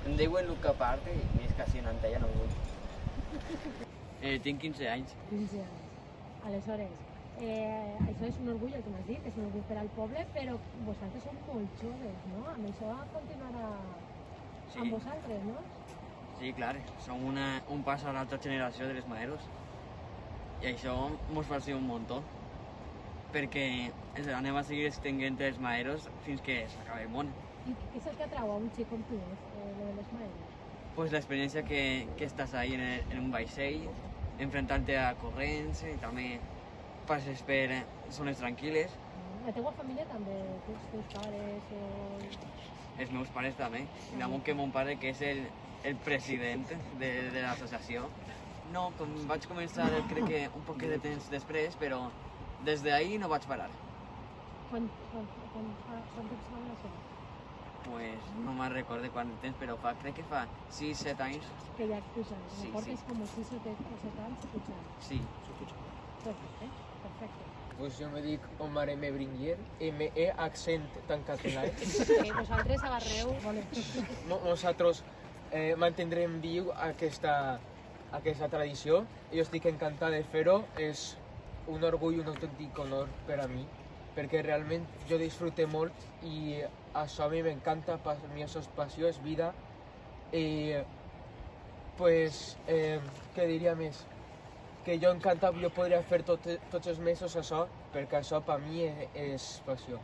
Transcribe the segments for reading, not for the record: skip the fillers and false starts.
Em diuen Luca Parte i més que si en Antella no vull. Tinc 15 anys. 15 anys. Aleshores, això és un orgull, el que m'has dit, és un orgull per al poble, però vosaltres sou molt joves, no? Amb això continuarà amb vosaltres, no? Sí, clar, som un pas a l'altra generació de les Maeros. I això mos fascina un muntó, perquè anem a seguir extenguent els Maeros fins que s'acabi el món. I què és el que atrau a un xic com tu, lo de les Maeros? Pues la experiencia que estás ahí en un vaixell, enfrentarte a corrents i també passes per zones tranquil·les. La teua família també, els teus pares o... Els meus pares també, i damunt que mon pare, que és el president de l'associació. No, com vaig començar crec que un poc de temps després, però des d'ahir no vaig parar. Quant temps fa això? Pues no me'n recordo quant temps, però crec que fa 6-7 anys. Que ja pujant, Sí, portes sí. com 6 o 7 anys pujant. Sí. Perfecte, perfecte. Pues jo me dic Omar M. Bringuer, M-E accent tan català. Vosaltres agarreu... Nosaltres mantindrem viu aquesta tradició. Jo estic encantat de fer-ho. És un orgull, un autèntic honor per a mi, perquè realment jo disfrute molt i això a mi m'encanta, per mi això és passió, és vida. I pues, què diria més? Que jo encantat, jo podria fer tots els mesos això, perquè això per mi és passió.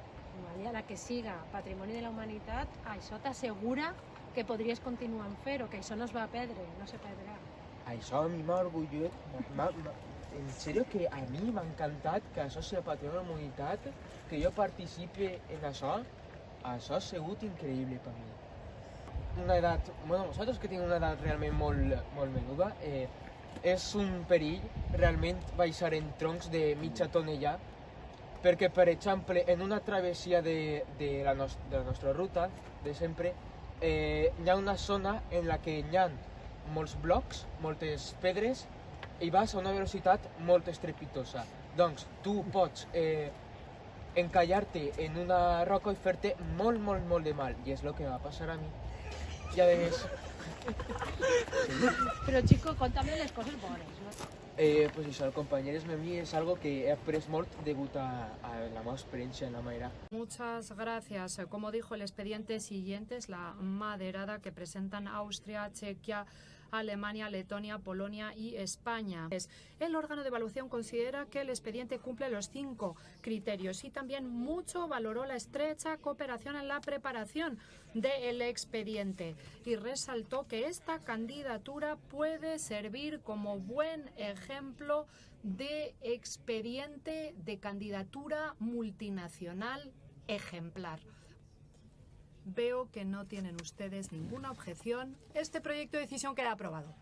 I a la que siga Patrimoni de la Humanitat, això t'assegura que podries continuar fent o que això no es va perdre, no se perdrà. Això a mi m'ha orgullós, en sèrio que a mi m'ha encantat que això sigui Patrimoni de la Humanitat, que jo participi en això ha sigut increïble per mi. Una edat, nosaltres que tenim una edat realment molt menuda, és un perill realment baixar en troncs de mitja tonella, perquè, per exemple, en una travessia de la nostra ruta, de sempre, hi ha una zona en la que hi ha molts blocs, moltes pedres, i vas a una velocitat molt estrepitosa. Doncs tu pots encallar-te en una roca i fer-te molt de mal, i és el que va passar a mi. I a més... Però, chico, conta'm les coses bones, no? Pues això, el compañerisme a mi és algo que he après molt degut a la meva experiència en la madera. Muchas gracias. Como dijo el expediente siguiente, es la maderada que presentan Austria, Chequia, Alemania, Letonia, Polonia y España. El órgano de evaluación considera que el expediente cumple los 5 criterios y también mucho valoró la estrecha cooperación en la preparación del expediente y resaltó que esta candidatura puede servir como buen ejemplo de expediente de candidatura multinacional ejemplar. Veo que no tienen ustedes ninguna objeción. Este proyecto de decisión queda aprobado.